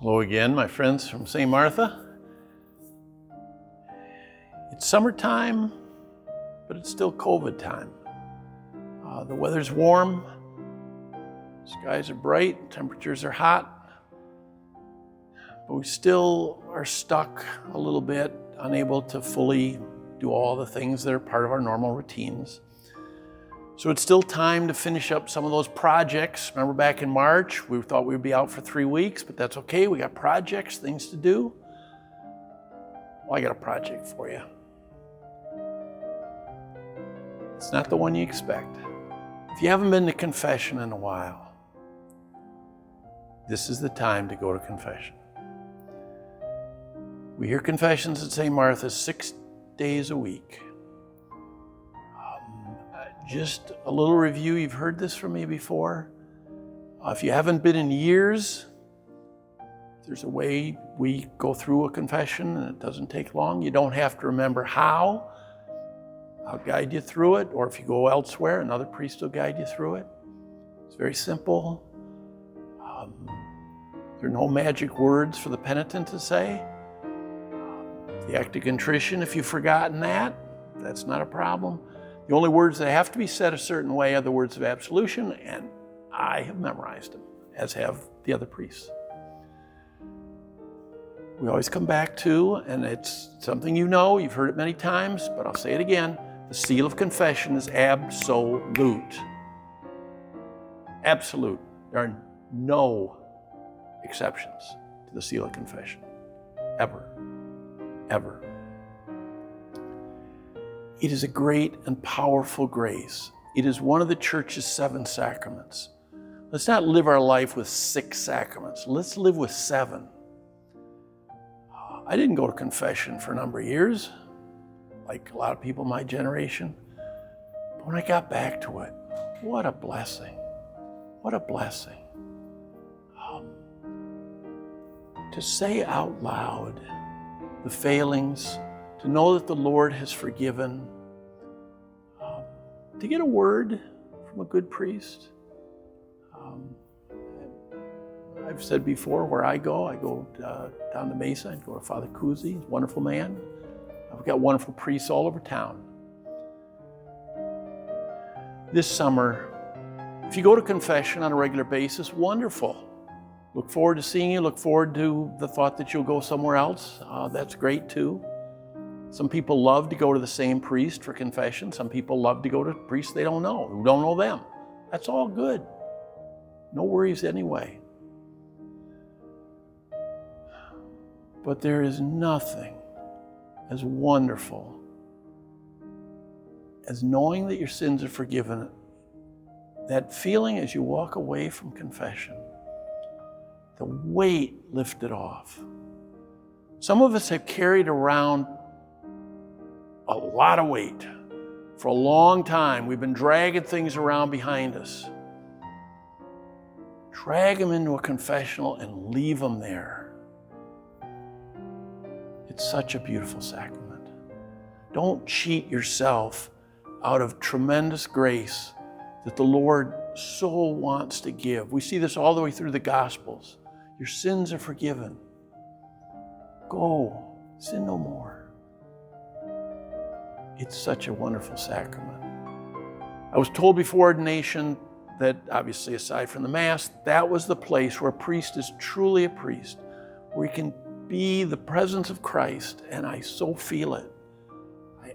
Hello again, my friends from St. Martha. It's summertime, but it's still COVID time. The weather's warm, skies are bright, temperatures are hot, but we still are stuck a little bit, unable to fully do all the things that are part of our normal routines. So it's still time to finish up some of those projects. Remember back in March, we thought we'd be out for 3 weeks, but that's okay. We got projects, things to do. Well, I got a project for you. It's not the one you expect. If you haven't been to confession in a while, this is the time to go to confession. We hear confessions at St. Martha 6 days a week. Just a little review, you've heard this from me before. If you haven't been in years, there's a way we go through a confession and it doesn't take long. You don't have to remember how. I'll guide you through it, or if you go elsewhere, another priest will guide you through it. It's very simple. There are no magic words for the penitent to say. The act of contrition, if you've forgotten that, that's not a problem. The only words that have to be said a certain way are the words of absolution, and I have memorized them, as have the other priests. We always come back to, and it's something you know, you've heard it many times, but I'll say it again, the seal of confession is absolute. Absolute. There are no exceptions to the seal of confession. Ever. Ever. It is a great and powerful grace. It is one of the church's 7 sacraments. Let's not live our life with 6 sacraments. Let's live with 7. I didn't go to confession for a number of years, like a lot of people my generation. But when I got back to it, what a blessing. What a blessing. To say out loud the failings, to know that the Lord has forgiven, to get a word from a good priest. I've said before, where I go down to Mesa, I go to Father Kuzi, he's a wonderful man. I've got wonderful priests all over town. This summer, if you go to confession on a regular basis, wonderful. Look forward to seeing you, look forward to the thought that you'll go somewhere else. That's great too. Some people love to go to the same priest for confession. Some people love to go to priests they don't know, who don't know them. That's all good. No worries anyway. But there is nothing as wonderful as knowing that your sins are forgiven. That feeling as you walk away from confession, the weight lifted off. Some of us have carried around a lot of weight. For a long time, we've been dragging things around behind us. Drag them into a confessional and leave them there. It's such a beautiful sacrament. Don't cheat yourself out of tremendous grace that the Lord so wants to give. We see this all the way through the Gospels. Your sins are forgiven. Go, sin no more. It's such a wonderful sacrament. I was told before ordination that, obviously aside from the Mass, that was the place where a priest is truly a priest, where he can be the presence of Christ, and I so feel it.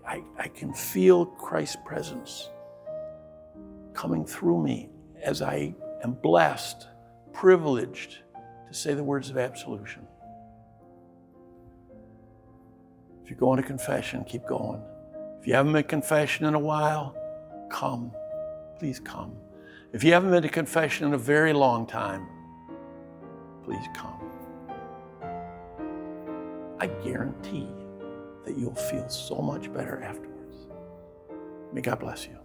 I can feel Christ's presence coming through me as I am blessed, privileged to say the words of absolution. If you're going to confession, keep going. If you haven't been to confession in a while, come. Please come. If you haven't been to confession in a very long time, please come. I guarantee that you'll feel so much better afterwards. May God bless you.